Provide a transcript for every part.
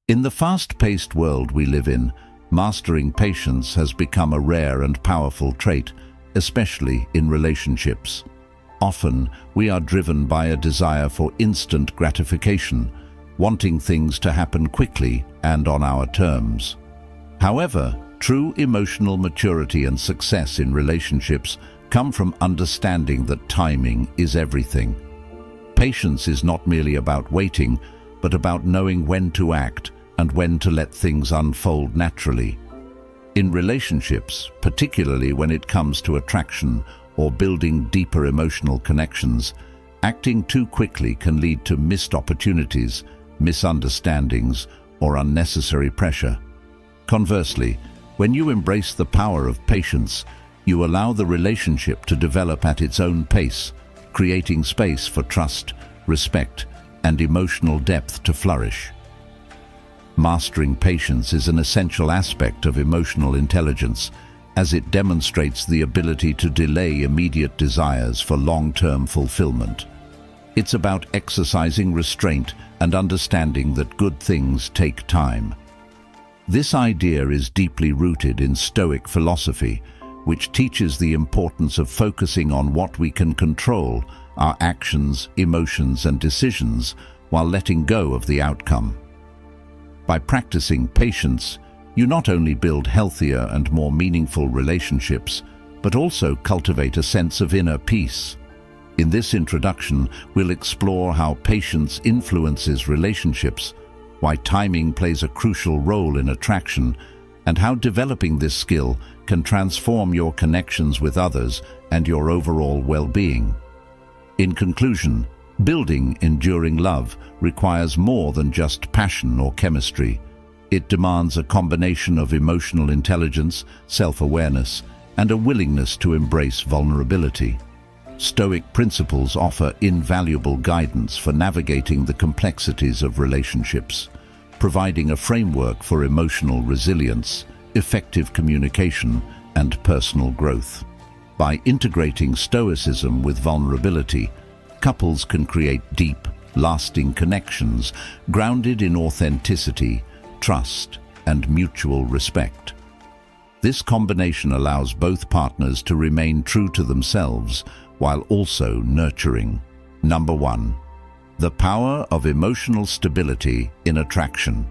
In the fast-paced world we live in, mastering patience has become a rare and powerful trait, especially in relationships. Often, we are driven by a desire for instant gratification, wanting things to happen quickly and on our terms. However, true emotional maturity and success in relationships come from understanding that timing is everything. Patience is not merely about waiting, but about knowing when to act and when to let things unfold naturally. In relationships, particularly when it comes to attraction or building deeper emotional connections, acting too quickly can lead to missed opportunities, misunderstandings, or unnecessary pressure. Conversely, when you embrace the power of patience, you allow the relationship to develop at its own pace, creating space for trust, respect, and emotional depth to flourish. Mastering patience is an essential aspect of emotional intelligence, as it demonstrates the ability to delay immediate desires for long-term fulfillment. It's about exercising restraint and understanding that good things take time. This idea is deeply rooted in Stoic philosophy, which teaches the importance of focusing on what we can control, our actions, emotions, and decisions, while letting go of the outcome. By practicing patience, you not only build healthier and more meaningful relationships, but also cultivate a sense of inner peace. In this introduction, we'll explore how patience influences relationships, why timing plays a crucial role in attraction, and how developing this skill can transform your connections with others and your overall well-being. In conclusion, building enduring love requires more than just passion or chemistry. It demands a combination of emotional intelligence, self-awareness, and a willingness to embrace vulnerability. Stoic principles offer invaluable guidance for navigating the complexities of relationships, providing a framework for emotional resilience, effective communication, and personal growth. By integrating Stoicism with vulnerability, couples can create deep, lasting connections grounded in authenticity, trust, and mutual respect. This combination allows both partners to remain true to themselves while also nurturing. Number 1. The power of emotional stability in attraction.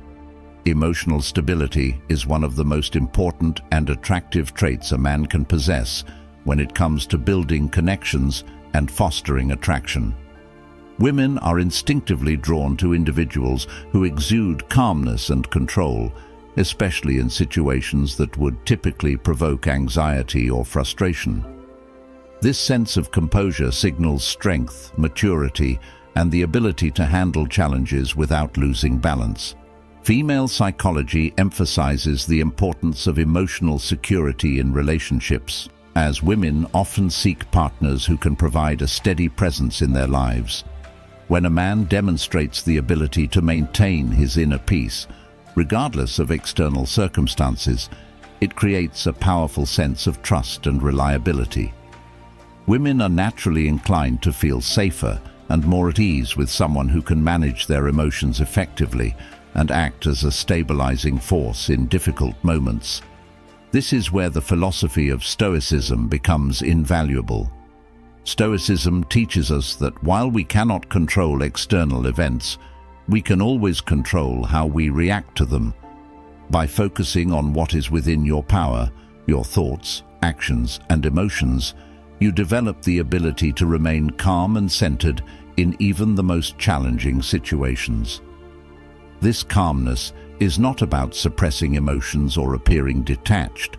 Emotional stability is one of the most important and attractive traits a man can possess when it comes to building connections and fostering attraction. Women are instinctively drawn to individuals who exude calmness and control, especially in situations that would typically provoke anxiety or frustration. This sense of composure signals strength, maturity, and the ability to handle challenges without losing balance. Female psychology emphasizes the importance of emotional security in relationships, as women often seek partners who can provide a steady presence in their lives. When a man demonstrates the ability to maintain his inner peace, regardless of external circumstances, it creates a powerful sense of trust and reliability. Women are naturally inclined to feel safer and more at ease with someone who can manage their emotions effectively and act as a stabilizing force in difficult moments. This is where the philosophy of Stoicism becomes invaluable. Stoicism teaches us that while we cannot control external events, we can always control how we react to them. By focusing on what is within your power, your thoughts, actions, and emotions, you develop the ability to remain calm and centered in even the most challenging situations. This calmness is not about suppressing emotions or appearing detached,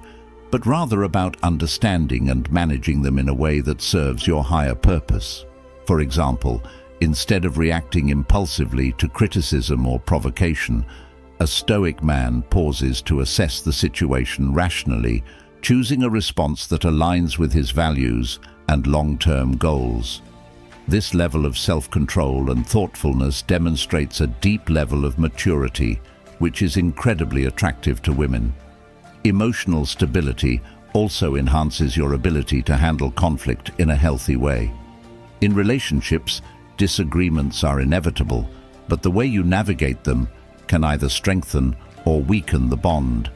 but rather about understanding and managing them in a way that serves your higher purpose. For example, instead of reacting impulsively to criticism or provocation, a Stoic man pauses to assess the situation rationally, choosing a response that aligns with his values and long-term goals. This level of self-control and thoughtfulness demonstrates a deep level of maturity, which is incredibly attractive to women. Emotional stability also enhances your ability to handle conflict in a healthy way. In relationships, disagreements are inevitable, but the way you navigate them, can either strengthen or weaken the bond.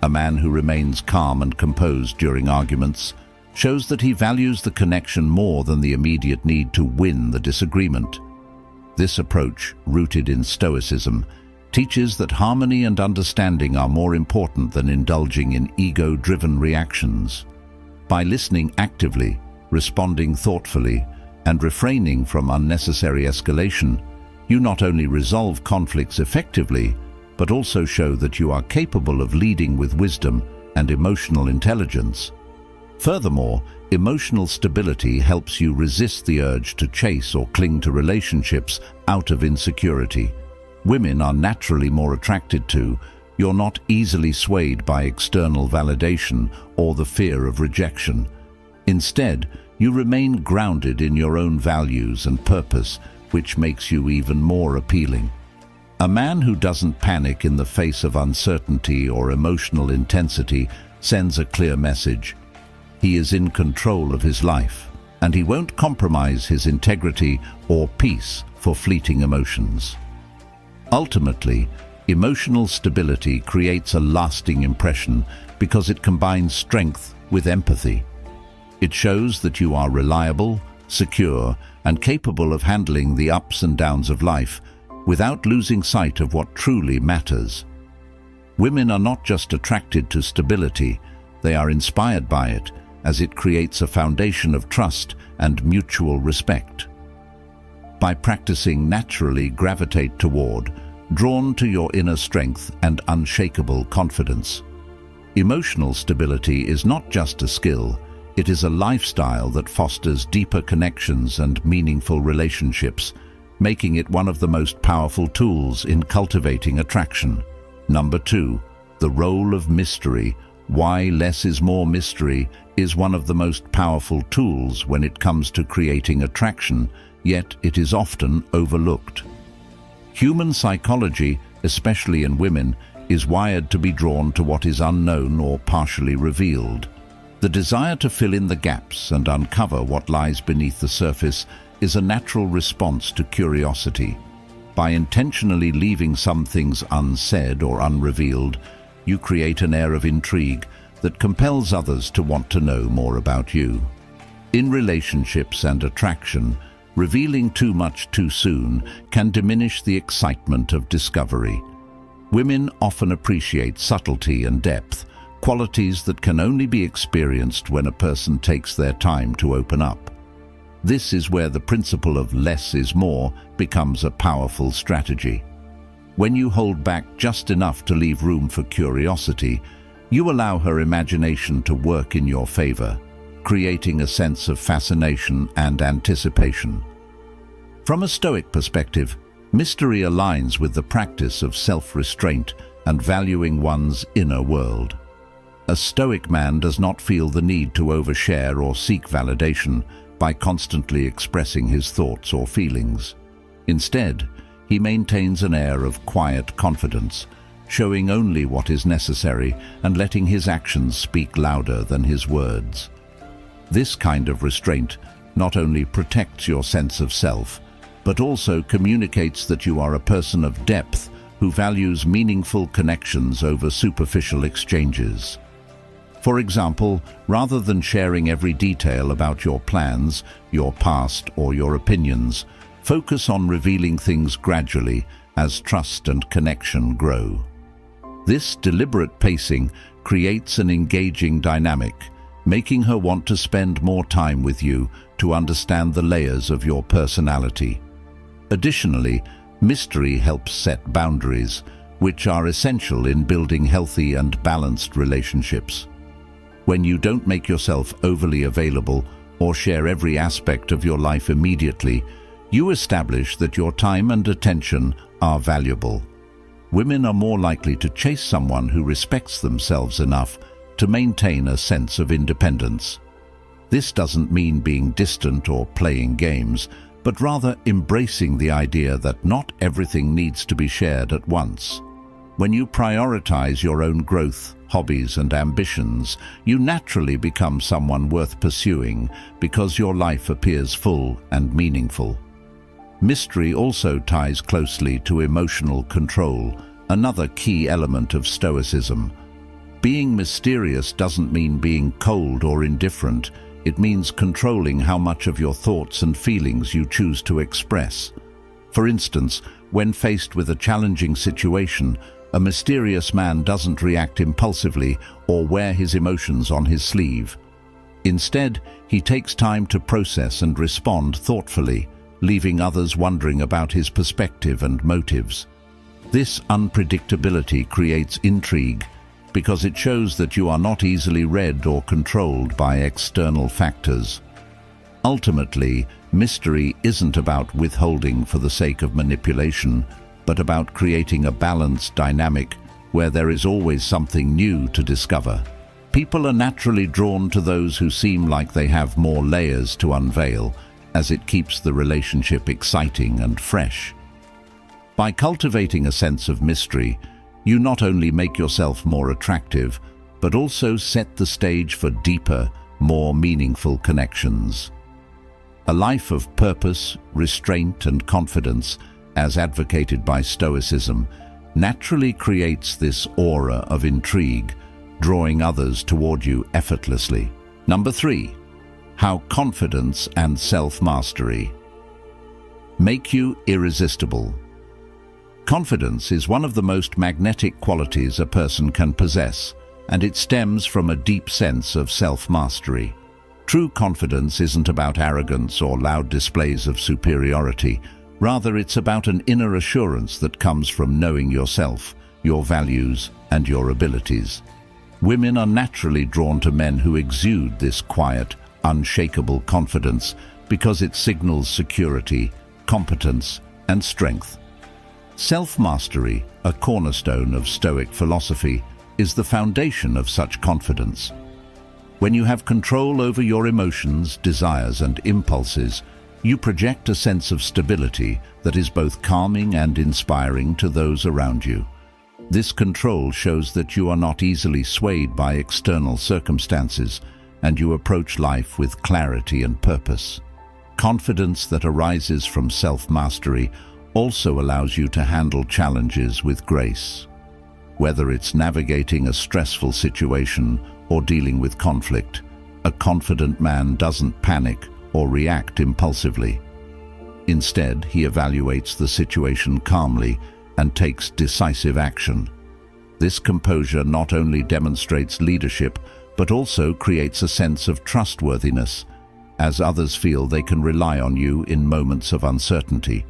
A man who remains calm and composed during arguments shows that he values the connection more than the immediate need to win the disagreement. This approach, rooted in Stoicism, teaches that harmony and understanding are more important than indulging in ego-driven reactions. By listening actively, responding thoughtfully, and refraining from unnecessary escalation, you not only resolve conflicts effectively, but also show that you are capable of leading with wisdom and emotional intelligence. Furthermore, emotional stability helps you resist the urge to chase or cling to relationships out of insecurity. Women are naturally more attracted to. You're not easily swayed by external validation or the fear of rejection. Instead, you remain grounded in your own values and purpose, which makes you even more appealing. A man who doesn't panic in the face of uncertainty or emotional intensity sends a clear message. He is in control of his life, and he won't compromise his integrity or peace for fleeting emotions. Ultimately, emotional stability creates a lasting impression because it combines strength with empathy. It shows that you are reliable, secure, and capable of handling the ups and downs of life without losing sight of what truly matters. Women are not just attracted to stability, they are inspired by it, as it creates a foundation of trust and mutual respect. By practicing, naturally gravitate toward, drawn to your inner strength and unshakable confidence. Emotional stability is not just a skill, it is a lifestyle that fosters deeper connections and meaningful relationships, making it one of the most powerful tools in cultivating attraction. Number 2, the role of mystery. Why less is more mystery is one of the most powerful tools when it comes to creating attraction, yet it is often overlooked. Human psychology, especially in women, is wired to be drawn to what is unknown or partially revealed. The desire to fill in the gaps and uncover what lies beneath the surface is a natural response to curiosity. By intentionally leaving some things unsaid or unrevealed, you create an air of intrigue that compels others to want to know more about you. In relationships and attraction, revealing too much too soon can diminish the excitement of discovery. Women often appreciate subtlety and depth, qualities that can only be experienced when a person takes their time to open up. This is where the principle of less is more becomes a powerful strategy. When you hold back just enough to leave room for curiosity, you allow her imagination to work in your favor, creating a sense of fascination and anticipation. From a Stoic perspective, mystery aligns with the practice of self-restraint and valuing one's inner world. A Stoic man does not feel the need to overshare or seek validation by constantly expressing his thoughts or feelings. Instead, he maintains an air of quiet confidence, showing only what is necessary and letting his actions speak louder than his words. This kind of restraint not only protects your sense of self, but also communicates that you are a person of depth who values meaningful connections over superficial exchanges. For example, rather than sharing every detail about your plans, your past, or your opinions, focus on revealing things gradually as trust and connection grow. This deliberate pacing creates an engaging dynamic, making her want to spend more time with you to understand the layers of your personality. Additionally, mystery helps set boundaries, which are essential in building healthy and balanced relationships. When you don't make yourself overly available or share every aspect of your life immediately, you establish that your time and attention are valuable. Women are more likely to chase someone who respects themselves enough to maintain a sense of independence. This doesn't mean being distant or playing games, but rather embracing the idea that not everything needs to be shared at once. When you prioritize your own growth, hobbies, and ambitions, you naturally become someone worth pursuing because your life appears full and meaningful. Mystery also ties closely to emotional control. another key element of Stoicism. Being mysterious doesn't mean being cold or indifferent. It means controlling how much of your thoughts and feelings you choose to express. For instance, when faced with a challenging situation, a mysterious man doesn't react impulsively or wear his emotions on his sleeve. Instead, he takes time to process and respond thoughtfully, leaving others wondering about his perspective and motives. This unpredictability creates intrigue because it shows that you are not easily read or controlled by external factors. Ultimately, mystery isn't about withholding for the sake of manipulation, but about creating a balanced dynamic where there is always something new to discover. People are naturally drawn to those who seem like they have more layers to unveil, as it keeps the relationship exciting and fresh. By cultivating a sense of mystery, you not only make yourself more attractive, but also set the stage for deeper, more meaningful connections. A life of purpose, restraint, and confidence, as advocated by Stoicism, naturally creates this aura of intrigue, drawing others toward you effortlessly. Number 3. How confidence and self-mastery make you irresistible. Confidence is one of the most magnetic qualities a person can possess, and it stems from a deep sense of self-mastery. True confidence isn't about arrogance or loud displays of superiority. Rather, it's about an inner assurance that comes from knowing yourself, your values, and your abilities. Women are naturally drawn to men who exude this quiet, unshakable confidence because it signals security, competence, and strength. Self-mastery, a cornerstone of Stoic philosophy, is the foundation of such confidence. When you have control over your emotions, desires, and impulses, you project a sense of stability that is both calming and inspiring to those around you. This control shows that you are not easily swayed by external circumstances, and you approach life with clarity and purpose. Confidence that arises from self-mastery also allows you to handle challenges with grace. Whether it's navigating a stressful situation or dealing with conflict, a confident man doesn't panic or react impulsively. Instead, he evaluates the situation calmly and takes decisive action. This composure not only demonstrates leadership, but also creates a sense of trustworthiness, as others feel they can rely on you in moments of uncertainty.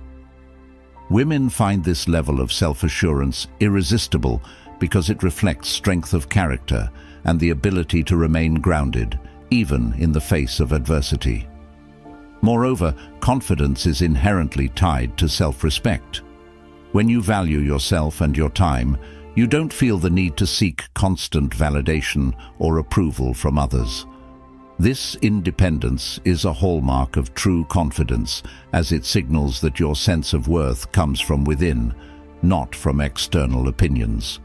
Women find this level of self-assurance irresistible because it reflects strength of character and the ability to remain grounded, even in the face of adversity. Moreover, confidence is inherently tied to self-respect. When you value yourself and your time, you don't feel the need to seek constant validation or approval from others. This independence is a hallmark of true confidence, as it signals that your sense of worth comes from within, not from external opinions.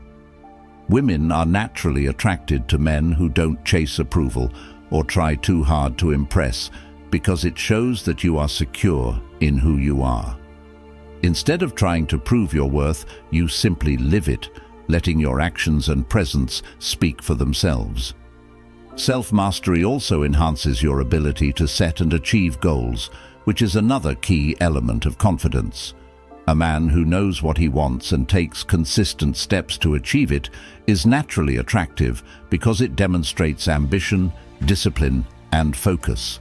Women are naturally attracted to men who don't chase approval or try too hard to impress, because it shows that you are secure in who you are. Instead of trying to prove your worth, you simply live it, letting your actions and presence speak for themselves. Self-mastery also enhances your ability to set and achieve goals, which is another key element of confidence. A man who knows what he wants and takes consistent steps to achieve it is naturally attractive because it demonstrates ambition, discipline, and focus.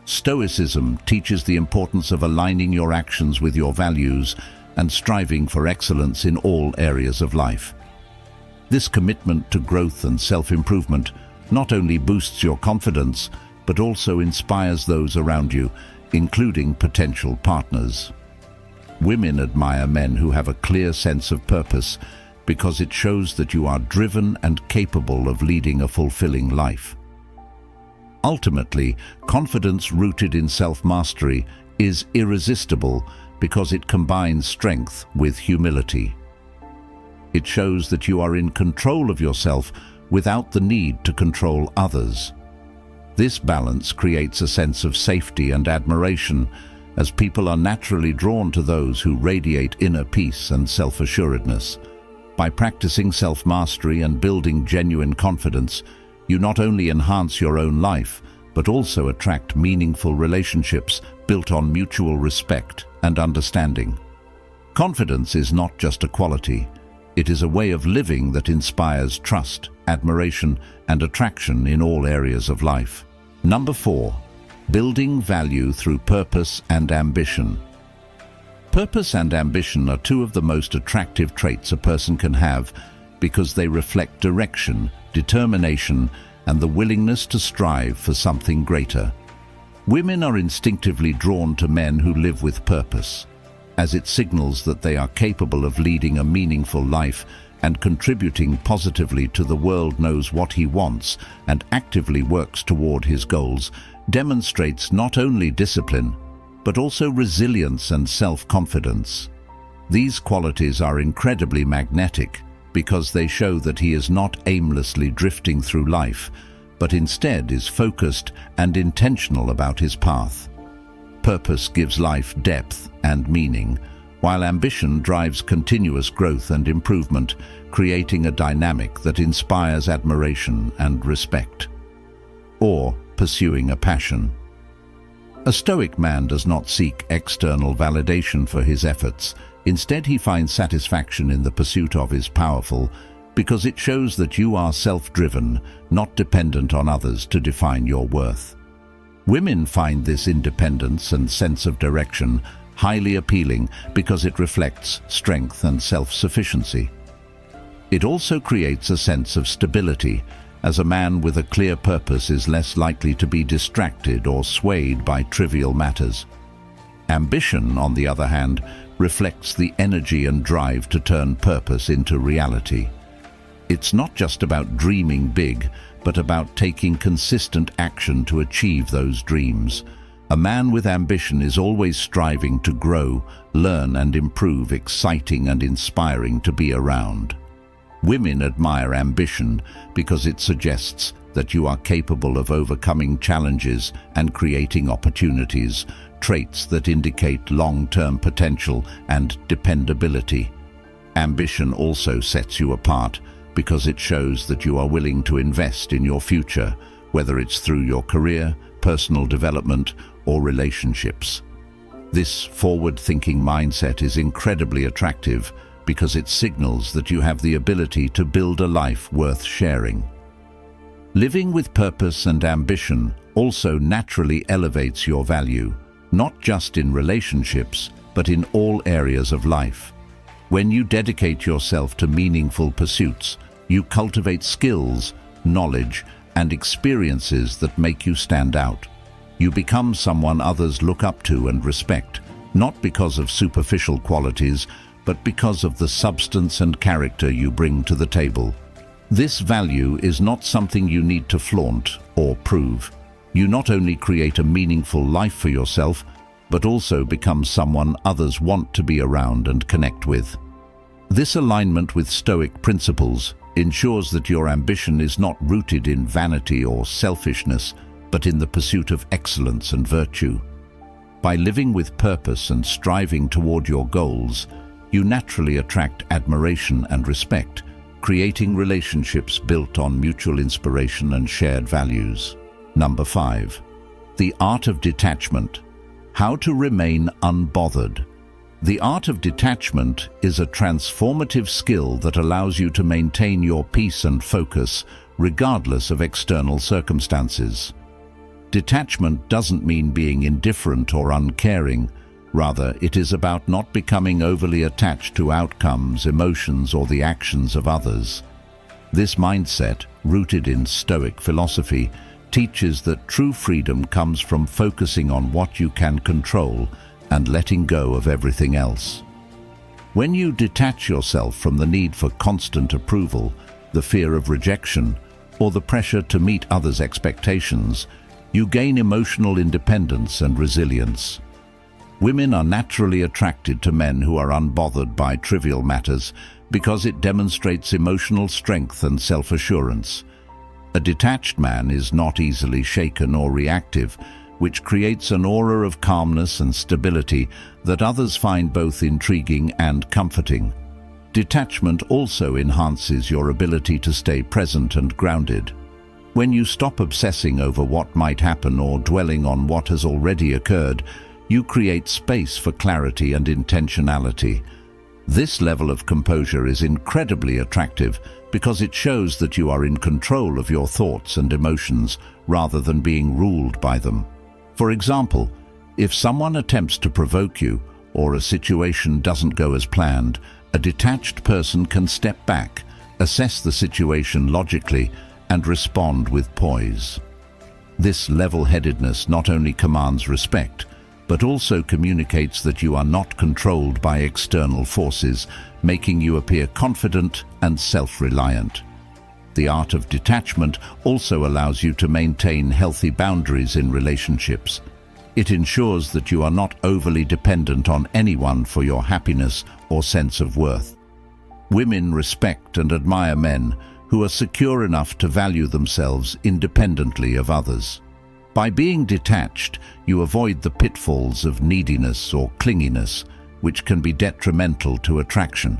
Stoicism teaches the importance of aligning your actions with your values and striving for excellence in all areas of life. This commitment to growth and self-improvement not only boosts your confidence, but also inspires those around you, including potential partners. Women admire men who have a clear sense of purpose because it shows that you are driven and capable of leading a fulfilling life. Ultimately, confidence rooted in self-mastery is irresistible because it combines strength with humility. It shows that you are in control of yourself without the need to control others. This balance creates a sense of safety and admiration, as people are naturally drawn to those who radiate inner peace and self-assuredness. By practicing self-mastery and building genuine confidence, you not only enhance your own life, but also attract meaningful relationships built on mutual respect and understanding. Confidence is not just a quality, it is a way of living that inspires trust, admiration, and attraction in all areas of life. Number 4. Building value through purpose and ambition. Purpose and ambition are two of the most attractive traits a person can have because they reflect direction, determination, and the willingness to strive for something greater. Women are instinctively drawn to men who live with purpose, as it signals that they are capable of leading a meaningful life and contributing positively to the world. Knows what he wants and actively works toward his goals, demonstrates not only discipline, but also resilience and self-confidence. These qualities are incredibly magnetic because they show that he is not aimlessly drifting through life, but instead is focused and intentional about his path. Purpose gives life depth and meaning, while ambition drives continuous growth and improvement, creating a dynamic that inspires admiration and respect. Or pursuing a passion. A Stoic man does not seek external validation for his efforts. Instead, he finds satisfaction in the pursuit of his powerful, because it shows that you are self-driven, not dependent on others to define your worth. Women find this independence and sense of direction highly appealing because it reflects strength and self-sufficiency. It also creates a sense of stability, as a man with a clear purpose is less likely to be distracted or swayed by trivial matters. Ambition, on the other hand, reflects the energy and drive to turn purpose into reality. It's not just about dreaming big, but about taking consistent action to achieve those dreams. A man with ambition is always striving to grow, learn and improve, exciting and inspiring to be around. Women admire ambition because it suggests that you are capable of overcoming challenges and creating opportunities, traits that indicate long-term potential and dependability. Ambition also sets you apart because it shows that you are willing to invest in your future, whether it's through your career, personal development, or relationships. This forward-thinking mindset is incredibly attractive because it signals that you have the ability to build a life worth sharing. Living with purpose and ambition also naturally elevates your value, not just in relationships, but in all areas of life. When you dedicate yourself to meaningful pursuits, you cultivate skills, knowledge, and experiences that make you stand out. You become someone others look up to and respect, not because of superficial qualities, but because of the substance and character you bring to the table. This value is not something you need to flaunt or prove. You not only create a meaningful life for yourself, but also become someone others want to be around and connect with. This alignment with Stoic principles ensures that your ambition is not rooted in vanity or selfishness, but in the pursuit of excellence and virtue. By living with purpose and striving toward your goals, you naturally attract admiration and respect, creating relationships built on mutual inspiration and shared values. Number 5. The art of detachment. How to remain unbothered. The art of detachment is a transformative skill that allows you to maintain your peace and focus regardless of external circumstances. Detachment doesn't mean being indifferent or uncaring. Rather, it is about not becoming overly attached to outcomes, emotions, or the actions of others. This mindset, rooted in Stoic philosophy, teaches that true freedom comes from focusing on what you can control and letting go of everything else. When you detach yourself from the need for constant approval, the fear of rejection, or the pressure to meet others' expectations, you gain emotional independence and resilience. Women are naturally attracted to men who are unbothered by trivial matters because it demonstrates emotional strength and self-assurance. A detached man is not easily shaken or reactive, which creates an aura of calmness and stability that others find both intriguing and comforting. Detachment also enhances your ability to stay present and grounded. When you stop obsessing over what might happen or dwelling on what has already occurred, you create space for clarity and intentionality. This level of composure is incredibly attractive because it shows that you are in control of your thoughts and emotions rather than being ruled by them. For example, if someone attempts to provoke you or a situation doesn't go as planned, a detached person can step back, assess the situation logically, and respond with poise. This level-headedness not only commands respect, but also communicates that you are not controlled by external forces, making you appear confident and self-reliant. The art of detachment also allows you to maintain healthy boundaries in relationships. It ensures that you are not overly dependent on anyone for your happiness or sense of worth. Women respect and admire men who are secure enough to value themselves independently of others. By being detached, you avoid the pitfalls of neediness or clinginess, which can be detrimental to attraction.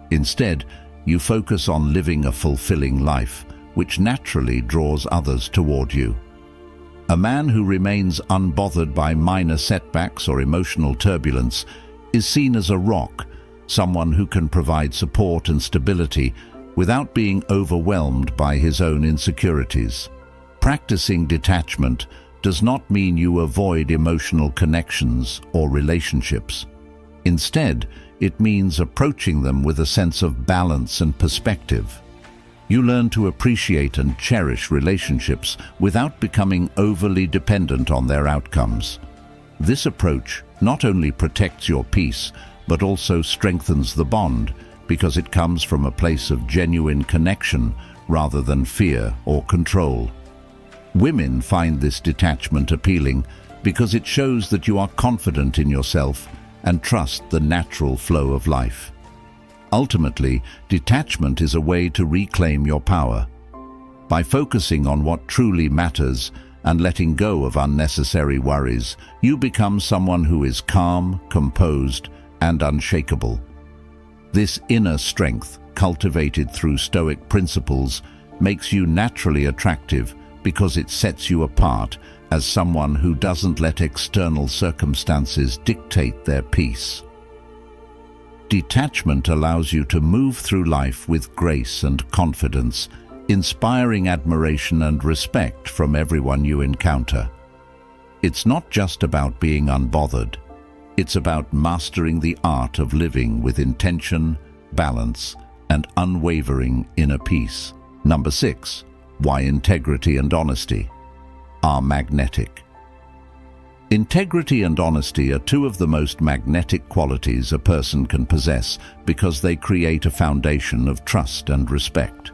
Instead, you focus on living a fulfilling life, which naturally draws others toward you. A man who remains unbothered by minor setbacks or emotional turbulence is seen as a rock, someone who can provide support and stability without being overwhelmed by his own insecurities. Practicing detachment does not mean you avoid emotional connections or relationships. Instead, it means approaching them with a sense of balance and perspective. You learn to appreciate and cherish relationships without becoming overly dependent on their outcomes. This approach not only protects your peace, but also strengthens the bond because it comes from a place of genuine connection rather than fear or control. Women find this detachment appealing because it shows that you are confident in yourself and trust the natural flow of life. Ultimately, detachment is a way to reclaim your power. By focusing on what truly matters and letting go of unnecessary worries, you become someone who is calm, composed, and unshakable. This inner strength, cultivated through Stoic principles, makes you naturally attractive because it sets you apart as someone who doesn't let external circumstances dictate their peace. Detachment allows you to move through life with grace and confidence, inspiring admiration and respect from everyone you encounter. It's not just about being unbothered. It's about mastering the art of living with intention, balance, and unwavering inner peace. Number 6. Why integrity and honesty are magnetic. Integrity and honesty are two of the most magnetic qualities a person can possess because they create a foundation of trust and respect.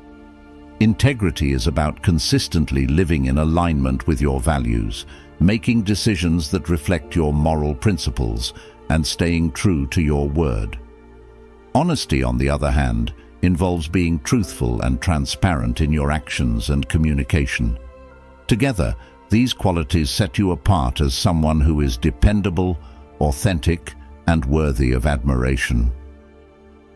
Integrity is about consistently living in alignment with your values, making decisions that reflect your moral principles, and staying true to your word. Honesty, on the other hand, involves being truthful and transparent in your actions and communication. Together, these qualities set you apart as someone who is dependable, authentic, and worthy of admiration.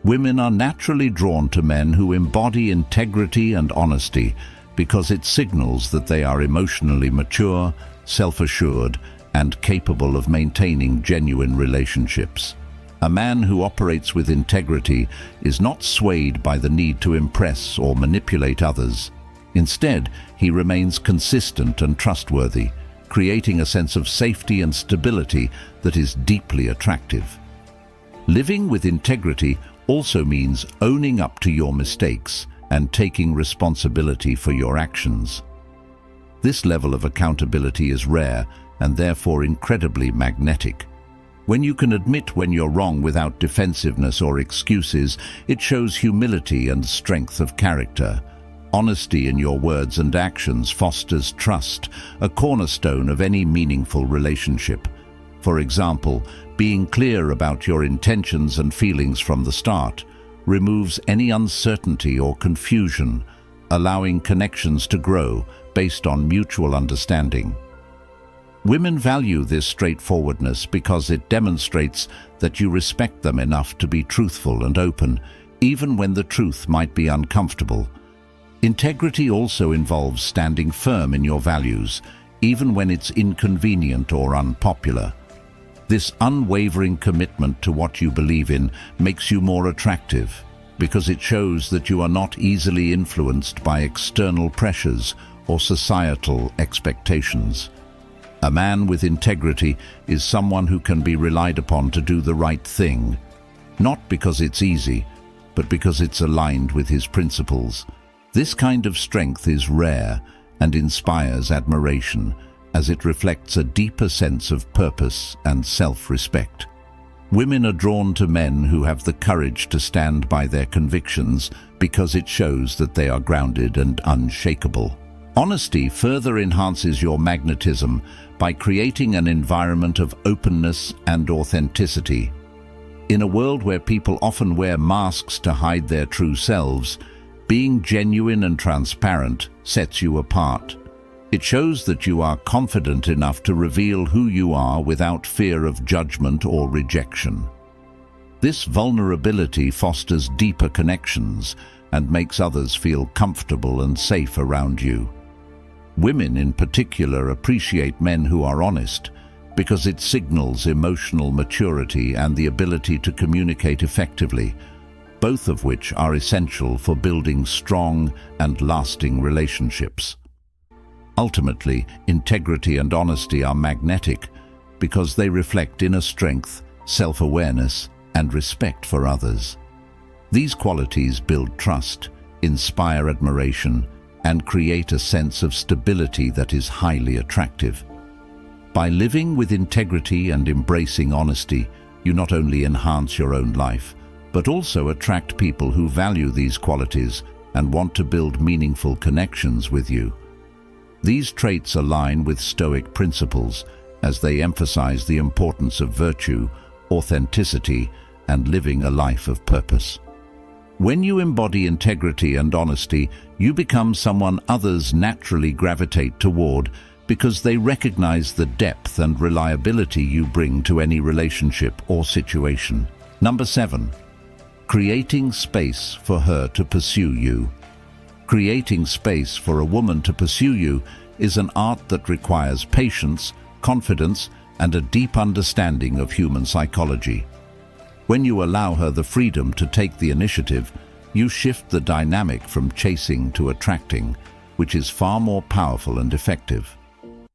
Women are naturally drawn to men who embody integrity and honesty because it signals that they are emotionally mature, self-assured, and capable of maintaining genuine relationships. A man who operates with integrity is not swayed by the need to impress or manipulate others. Instead, he remains consistent and trustworthy, creating a sense of safety and stability that is deeply attractive. Living with integrity also means owning up to your mistakes and taking responsibility for your actions. This level of accountability is rare and therefore incredibly magnetic. When you can admit when you're wrong without defensiveness or excuses, it shows humility and strength of character. Honesty in your words and actions fosters trust, a cornerstone of any meaningful relationship. For example, being clear about your intentions and feelings from the start removes any uncertainty or confusion, allowing connections to grow based on mutual understanding. Women value this straightforwardness because it demonstrates that you respect them enough to be truthful and open, even when the truth might be uncomfortable. Integrity also involves standing firm in your values, even when it's inconvenient or unpopular. This unwavering commitment to what you believe in makes you more attractive, because it shows that you are not easily influenced by external pressures or societal expectations. A man with integrity is someone who can be relied upon to do the right thing, not because it's easy, but because it's aligned with his principles. This kind of strength is rare and inspires admiration, as it reflects a deeper sense of purpose and self-respect. Women are drawn to men who have the courage to stand by their convictions because it shows that they are grounded and unshakable. Honesty further enhances your magnetism by creating an environment of openness and authenticity. In a world where people often wear masks to hide their true selves, being genuine and transparent sets you apart. It shows that you are confident enough to reveal who you are without fear of judgment or rejection. This vulnerability fosters deeper connections and makes others feel comfortable and safe around you. Women in particular appreciate men who are honest because it signals emotional maturity and the ability to communicate effectively, both of which are essential for building strong and lasting relationships. Ultimately, integrity and honesty are magnetic because they reflect inner strength, self-awareness, and respect for others. These qualities build trust, inspire admiration, and create a sense of stability that is highly attractive. By living with integrity and embracing honesty, you not only enhance your own life, but also attract people who value these qualities and want to build meaningful connections with you. These traits align with Stoic principles as they emphasize the importance of virtue, authenticity, and living a life of purpose. When you embody integrity and honesty, you become someone others naturally gravitate toward because they recognize the depth and reliability you bring to any relationship or situation. Number 7. Creating space for her to pursue you. Creating space for a woman to pursue you is an art that requires patience, confidence, and a deep understanding of human psychology. When you allow her the freedom to take the initiative, you shift the dynamic from chasing to attracting, which is far more powerful and effective.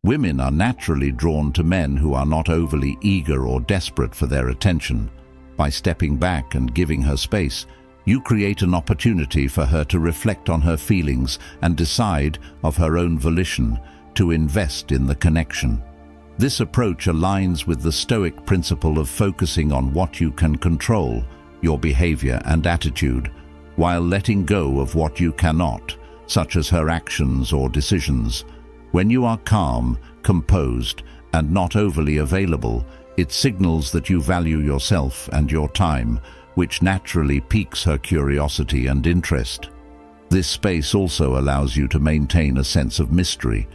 Women are naturally drawn to men who are not overly eager or desperate for their attention. By stepping back and giving her space, you create an opportunity for her to reflect on her feelings and decide, of her own volition, to invest in the connection. This approach aligns with the Stoic principle of focusing on what you can control, your behavior and attitude, while letting go of what you cannot, such as her actions or decisions. When you are calm, composed, and not overly available, it signals that you value yourself and your time, which naturally piques her curiosity and interest. This space also allows you to maintain a sense of mystery,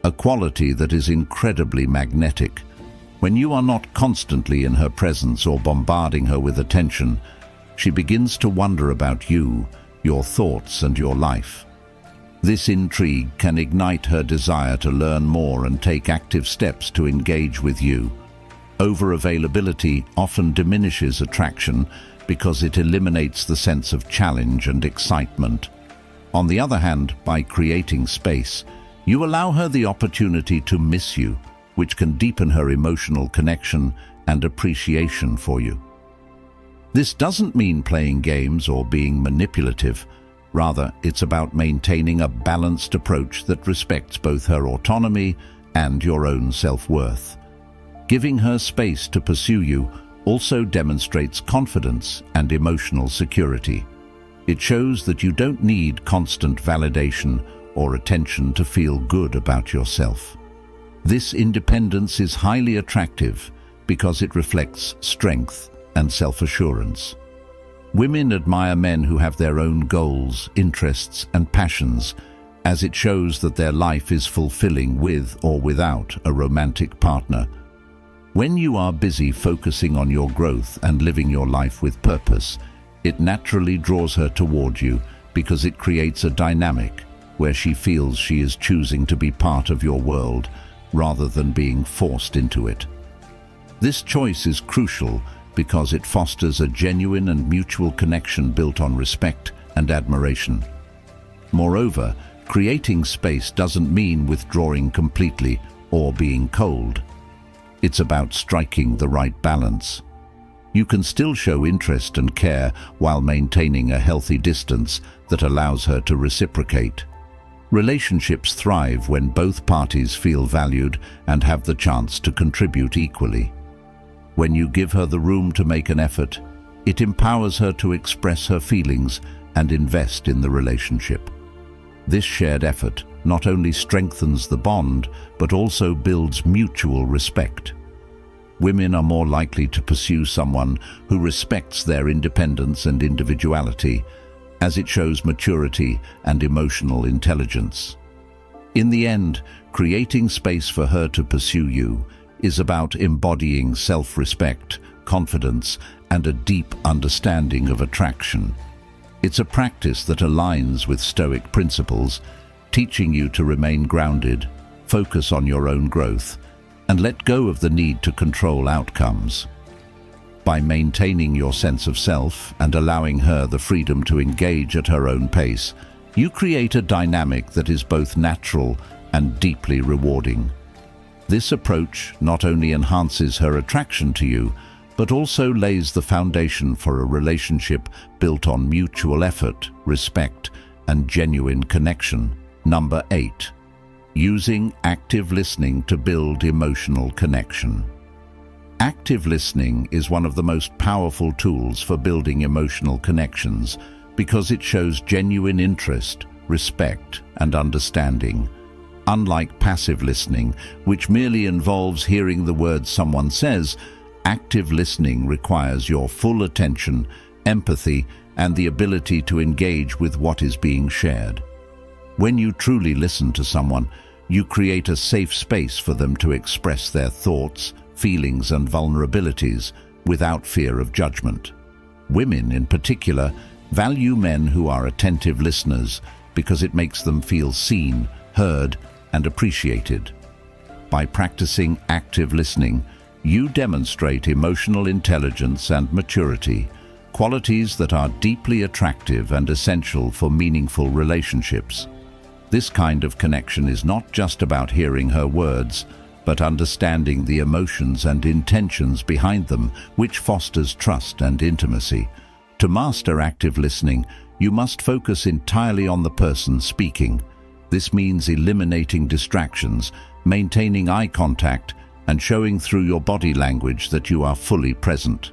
a quality that is incredibly magnetic. When you are not constantly in her presence or bombarding her with attention, she begins to wonder about you, your thoughts, and your life. This intrigue can ignite her desire to learn more and take active steps to engage with you. Over-availability often diminishes attraction because it eliminates the sense of challenge and excitement. On the other hand, by creating space, you allow her the opportunity to miss you, which can deepen her emotional connection and appreciation for you. This doesn't mean playing games or being manipulative. Rather, it's about maintaining a balanced approach that respects both her autonomy and your own self-worth. Giving her space to pursue you also demonstrates confidence and emotional security. It shows that you don't need constant validation or attention to feel good about yourself. This independence is highly attractive because it reflects strength and self-assurance. Women admire men who have their own goals, interests, and passions, as it shows that their life is fulfilling with or without a romantic partner. When you are busy focusing on your growth and living your life with purpose, It naturally draws her toward you because it creates a dynamic where she feels she is choosing to be part of your world rather than being forced into it. This choice is crucial because it fosters a genuine and mutual connection built on respect and admiration. Moreover, creating space doesn't mean withdrawing completely or being cold. It's about striking the right balance. You can still show interest and care while maintaining a healthy distance that allows her to reciprocate. Relationships thrive when both parties feel valued and have the chance to contribute equally. When you give her the room to make an effort, it empowers her to express her feelings and invest in the relationship. This shared effort not only strengthens the bond, but also builds mutual respect. Women are more likely to pursue someone who respects their independence and individuality, as it shows maturity and emotional intelligence. In the end, creating space for her to pursue you is about embodying self-respect, confidence, and a deep understanding of attraction. It's a practice that aligns with Stoic principles, teaching you to remain grounded, focus on your own growth, and let go of the need to control outcomes. By maintaining your sense of self and allowing her the freedom to engage at her own pace, you create a dynamic that is both natural and deeply rewarding. This approach not only enhances her attraction to you, but also lays the foundation for a relationship built on mutual effort, respect, and genuine connection. Number 8. Using active listening to build emotional connection. Active listening is one of the most powerful tools for building emotional connections because it shows genuine interest, respect, and understanding. Unlike passive listening, which merely involves hearing the words someone says, active listening requires your full attention, empathy, and the ability to engage with what is being shared. When you truly listen to someone, you create a safe space for them to express their thoughts, feelings, and vulnerabilities without fear of judgment. Women, in particular, value men who are attentive listeners because it makes them feel seen, heard, and appreciated. By practicing active listening, you demonstrate emotional intelligence and maturity, qualities that are deeply attractive and essential for meaningful relationships. This kind of connection is not just about hearing her words, but understanding the emotions and intentions behind them, which fosters trust and intimacy. To master active listening, you must focus entirely on the person speaking. This means eliminating distractions, maintaining eye contact, and showing through your body language that you are fully present.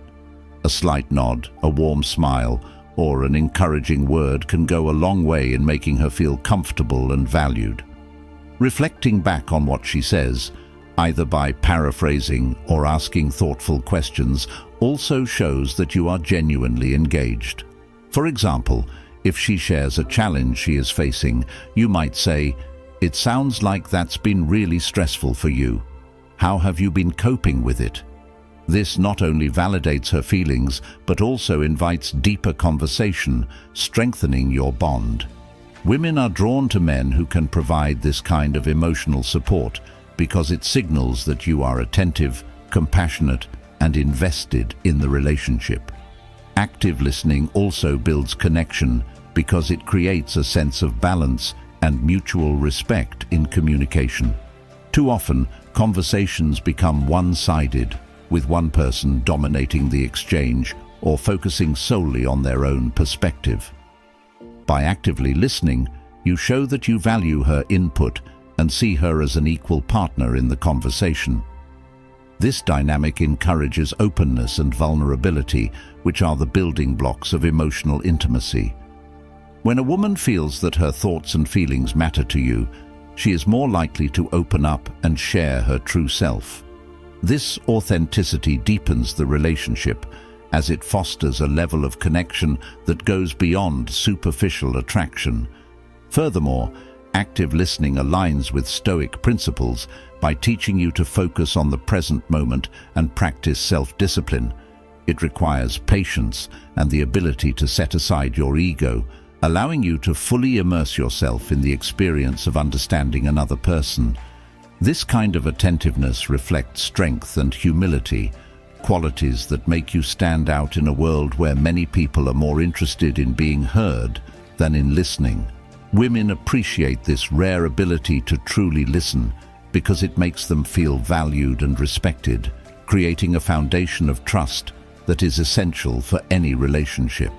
A slight nod, a warm smile, or an encouraging word can go a long way in making her feel comfortable and valued. Reflecting back on what she says, either by paraphrasing or asking thoughtful questions, also shows that you are genuinely engaged. For example, if she shares a challenge she is facing, you might say, "It sounds like that's been really stressful for you. How have you been coping with it?" This not only validates her feelings, but also invites deeper conversation, strengthening your bond. Women are drawn to men who can provide this kind of emotional support because it signals that you are attentive, compassionate, and invested in the relationship. Active listening also builds connection because it creates a sense of balance and mutual respect in communication. Too often, conversations become one-sided, with one person dominating the exchange or focusing solely on their own perspective. By actively listening, you show that you value her input and see her as an equal partner in the conversation. This dynamic encourages openness and vulnerability, which are the building blocks of emotional intimacy. When a woman feels that her thoughts and feelings matter to you, she is more likely to open up and share her true self. This authenticity deepens the relationship as it fosters a level of connection that goes beyond superficial attraction. Furthermore, active listening aligns with Stoic principles by teaching you to focus on the present moment and practice self-discipline. It requires patience and the ability to set aside your ego, allowing you to fully immerse yourself in the experience of understanding another person. This kind of attentiveness reflects strength and humility, qualities that make you stand out in a world where many people are more interested in being heard than in listening. Women appreciate this rare ability to truly listen because it makes them feel valued and respected, creating a foundation of trust that is essential for any relationship.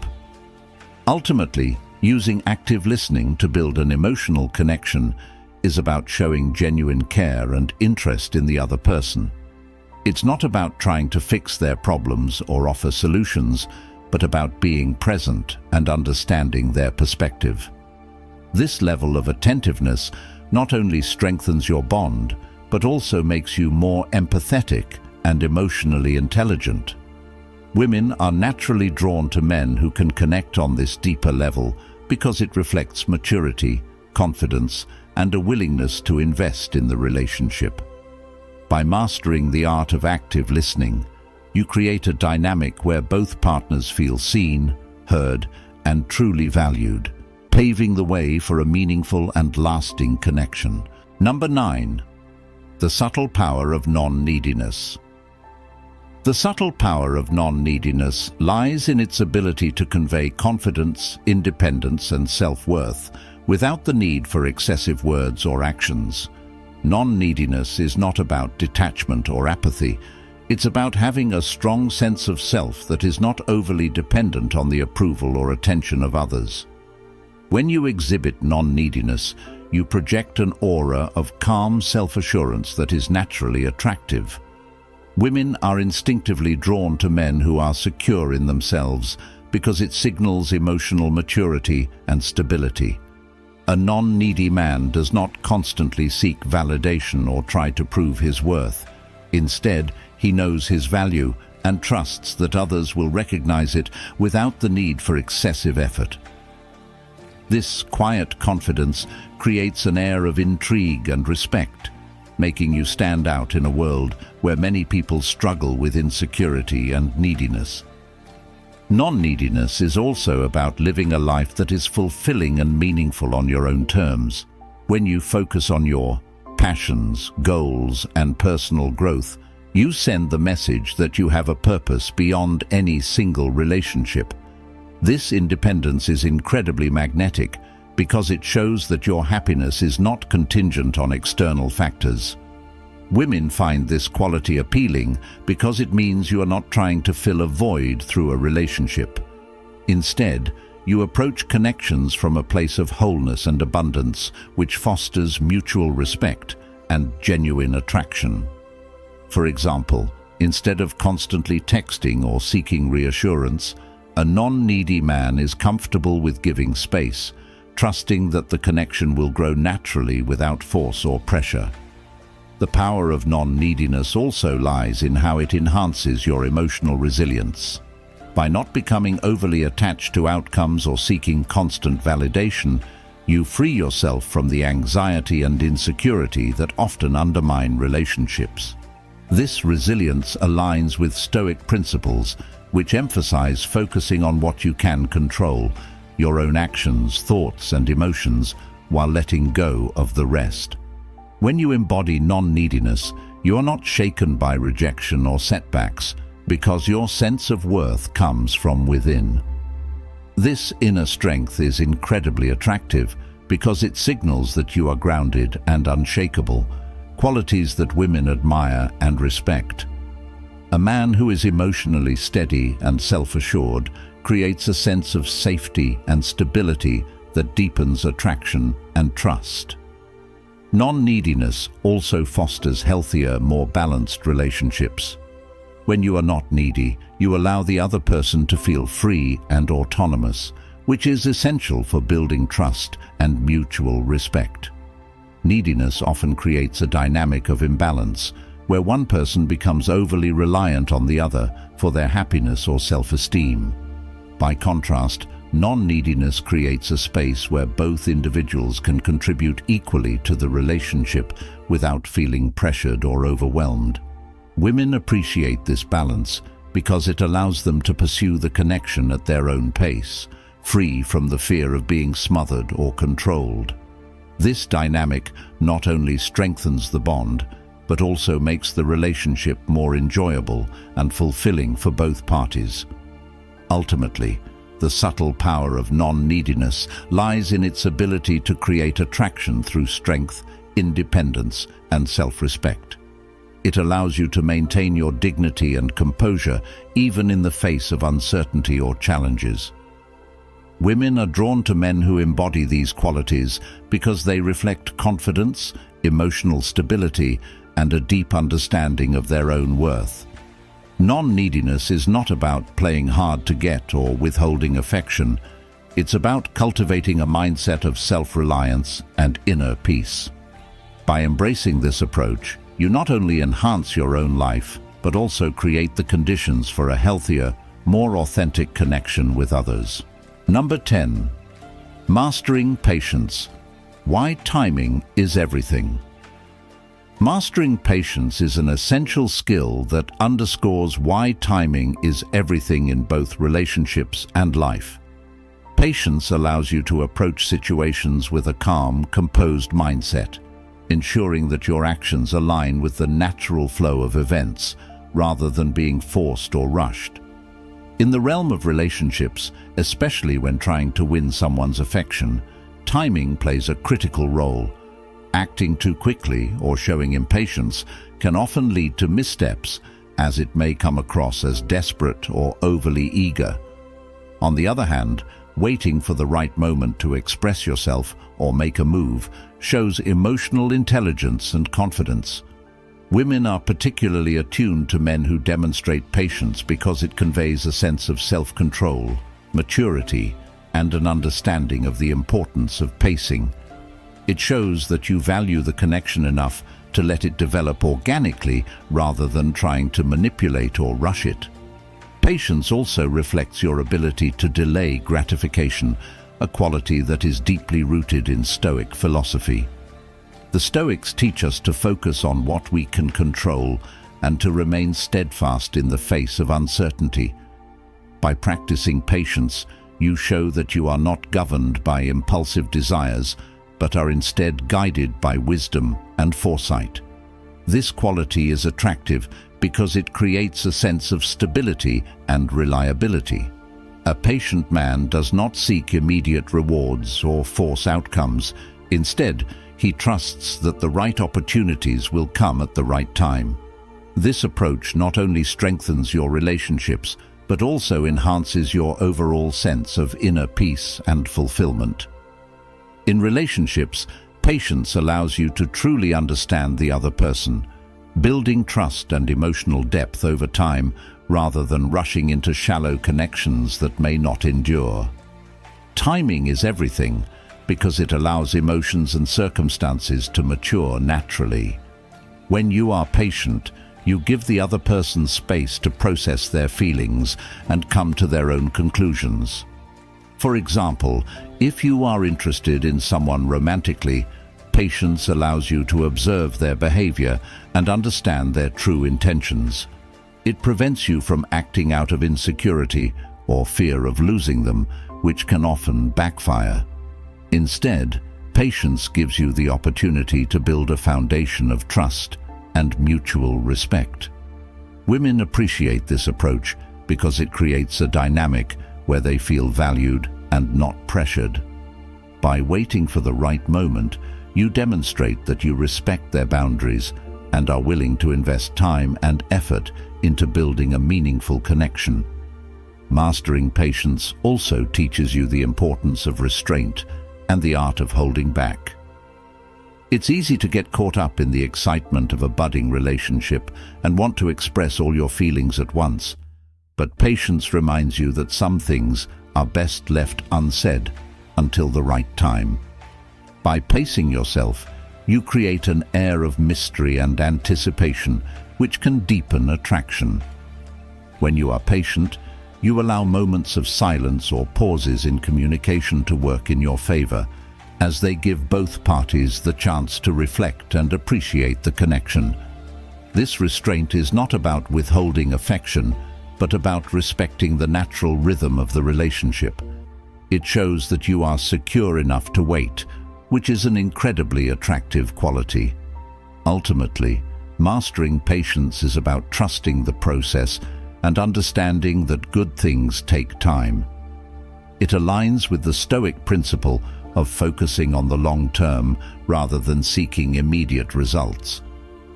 Ultimately, using active listening to build an emotional connection is about showing genuine care and interest in the other person. It's not about trying to fix their problems or offer solutions, but about being present and understanding their perspective. This level of attentiveness not only strengthens your bond, but also makes you more empathetic and emotionally intelligent. Women are naturally drawn to men who can connect on this deeper level because it reflects maturity, confidence, and a willingness to invest in the relationship. By mastering the art of active listening, you create a dynamic where both partners feel seen, heard, and truly valued, paving the way for a meaningful and lasting connection. Number 9. The subtle power of non-neediness. The subtle power of non-neediness lies in its ability to convey confidence, independence, and self-worth without the need for excessive words or actions. Non-neediness is not about detachment or apathy. It's about having a strong sense of self that is not overly dependent on the approval or attention of others. When you exhibit non-neediness, you project an aura of calm self-assurance that is naturally attractive. Women are instinctively drawn to men who are secure in themselves because it signals emotional maturity and stability. A non-needy man does not constantly seek validation or try to prove his worth. Instead, he knows his value and trusts that others will recognize it without the need for excessive effort. This quiet confidence creates an air of intrigue and respect, making you stand out in a world where many people struggle with insecurity and neediness. Non-neediness is also about living a life that is fulfilling and meaningful on your own terms. When you focus on your passions, goals, and personal growth, you send the message that you have a purpose beyond any single relationship. This independence is incredibly magnetic because it shows that your happiness is not contingent on external factors. Women find this quality appealing because it means you are not trying to fill a void through a relationship. Instead, you approach connections from a place of wholeness and abundance, which fosters mutual respect and genuine attraction. For example, instead of constantly texting or seeking reassurance, a non-needy man is comfortable with giving space, trusting that the connection will grow naturally without force or pressure. The power of non-neediness also lies in how it enhances your emotional resilience. By not becoming overly attached to outcomes or seeking constant validation, you free yourself from the anxiety and insecurity that often undermine relationships. This resilience aligns with Stoic principles, which emphasize focusing on what you can control, your own actions, thoughts, and emotions, while letting go of the rest. When you embody non-neediness, you are not shaken by rejection or setbacks because your sense of worth comes from within. This inner strength is incredibly attractive because it signals that you are grounded and unshakable, qualities that women admire and respect. A man who is emotionally steady and self-assured creates a sense of safety and stability that deepens attraction and trust. Non-neediness also fosters healthier, more balanced relationships. When you are not needy, you allow the other person to feel free and autonomous, which is essential for building trust and mutual respect. Neediness often creates a dynamic of imbalance, where one person becomes overly reliant on the other for their happiness or self-esteem. By contrast, non-neediness creates a space where both individuals can contribute equally to the relationship without feeling pressured or overwhelmed. Women appreciate this balance because it allows them to pursue the connection at their own pace, free from the fear of being smothered or controlled. This dynamic not only strengthens the bond, but also makes the relationship more enjoyable and fulfilling for both parties. Ultimately, the subtle power of non-neediness lies in its ability to create attraction through strength, independence, and self-respect. It allows you to maintain your dignity and composure even in the face of uncertainty or challenges. Women are drawn to men who embody these qualities because they reflect confidence, emotional stability, and a deep understanding of their own worth. Non-neediness is not about playing hard to get or withholding affection. It's about cultivating a mindset of self-reliance and inner peace. By embracing this approach, you not only enhance your own life, but also create the conditions for a healthier, more authentic connection with others. Number 10. Mastering patience. Why timing is everything. Mastering patience is an essential skill that underscores why timing is everything in both relationships and life. Patience allows you to approach situations with a calm, composed mindset, ensuring that your actions align with the natural flow of events, rather than being forced or rushed. In the realm of relationships, especially when trying to win someone's affection, timing plays a critical role. Acting too quickly or showing impatience can often lead to missteps, as it may come across as desperate or overly eager. On the other hand, waiting for the right moment to express yourself or make a move shows emotional intelligence and confidence. Women are particularly attuned to men who demonstrate patience because it conveys a sense of self-control, maturity, and an understanding of the importance of pacing. It shows that you value the connection enough to let it develop organically rather than trying to manipulate or rush it. Patience also reflects your ability to delay gratification, a quality that is deeply rooted in Stoic philosophy. The Stoics teach us to focus on what we can control and to remain steadfast in the face of uncertainty. By practicing patience, you show that you are not governed by impulsive desires, but are instead guided by wisdom and foresight. This quality is attractive because it creates a sense of stability and reliability. A patient man does not seek immediate rewards or force outcomes. Instead, he trusts that the right opportunities will come at the right time. This approach not only strengthens your relationships, but also enhances your overall sense of inner peace and fulfillment. In relationships, patience allows you to truly understand the other person, building trust and emotional depth over time rather than rushing into shallow connections that may not endure. Timing is everything because it allows emotions and circumstances to mature naturally. When you are patient, you give the other person space to process their feelings and come to their own conclusions. For example, if you are interested in someone romantically, patience allows you to observe their behavior and understand their true intentions. It prevents you from acting out of insecurity or fear of losing them, which can often backfire. Instead, patience gives you the opportunity to build a foundation of trust and mutual respect. Women appreciate this approach because it creates a dynamic where they feel valued and not pressured. By waiting for the right moment, you demonstrate that you respect their boundaries and are willing to invest time and effort into building a meaningful connection. Mastering patience also teaches you the importance of restraint and the art of holding back. It's easy to get caught up in the excitement of a budding relationship and want to express all your feelings at once, but patience reminds you that some things are best left unsaid until the right time. By pacing yourself, you create an air of mystery and anticipation which can deepen attraction. When you are patient, you allow moments of silence or pauses in communication to work in your favor, as they give both parties the chance to reflect and appreciate the connection. This restraint is not about withholding affection, but about respecting the natural rhythm of the relationship. It shows that you are secure enough to wait, which is an incredibly attractive quality. Ultimately, mastering patience is about trusting the process and understanding that good things take time. It aligns with the Stoic principle of focusing on the long term rather than seeking immediate results.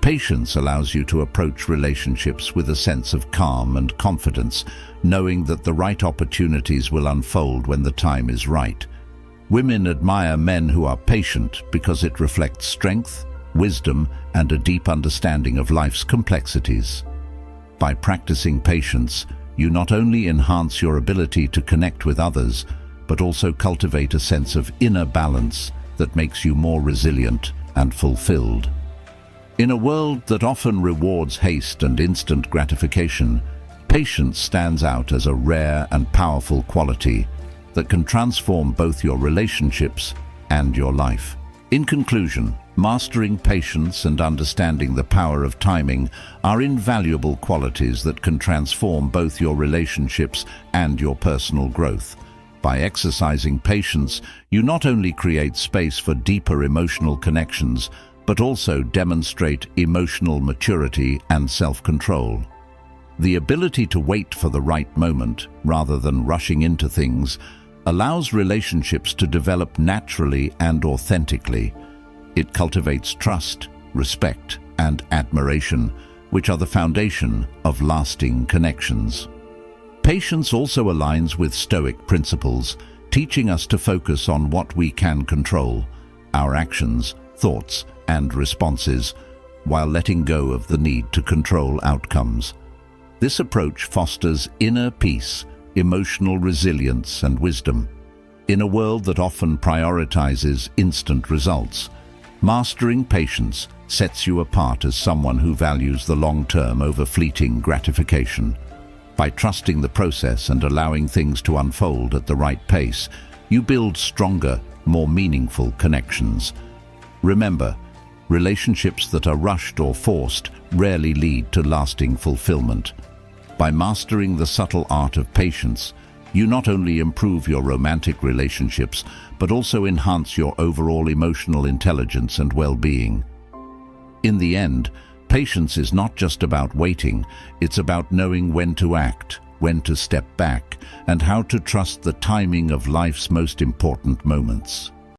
Patience allows you to approach relationships with a sense of calm and confidence, knowing that the right opportunities will unfold when the time is right. Women admire men who are patient because it reflects strength, wisdom, and a deep understanding of life's complexities. By practicing patience, you not only enhance your ability to connect with others, but also cultivate a sense of inner balance that makes you more resilient and fulfilled. In a world that often rewards haste and instant gratification, patience stands out as a rare and powerful quality that can transform both your relationships and your life. In conclusion, mastering patience and understanding the power of timing are invaluable qualities that can transform both your relationships and your personal growth. By exercising patience, you not only create space for deeper emotional connections, but also demonstrate emotional maturity and self-control. The ability to wait for the right moment, rather than rushing into things, allows relationships to develop naturally and authentically. It cultivates trust, respect, and admiration, which are the foundation of lasting connections. Patience also aligns with Stoic principles, teaching us to focus on what we can control, our actions, thoughts, and responses, while letting go of the need to control outcomes. This approach fosters inner peace, emotional resilience, and wisdom. In a world that often prioritizes instant results, mastering patience sets you apart as someone who values the long term over fleeting gratification. By trusting the process and allowing things to unfold at the right pace, you build stronger, more meaningful connections. Remember, relationships that are rushed or forced rarely lead to lasting fulfillment. By mastering the subtle art of patience, you not only improve your romantic relationships, but also enhance your overall emotional intelligence and well-being. In the end, patience is not just about waiting, it's about knowing when to act, when to step back, and how to trust the timing of life's most important moments.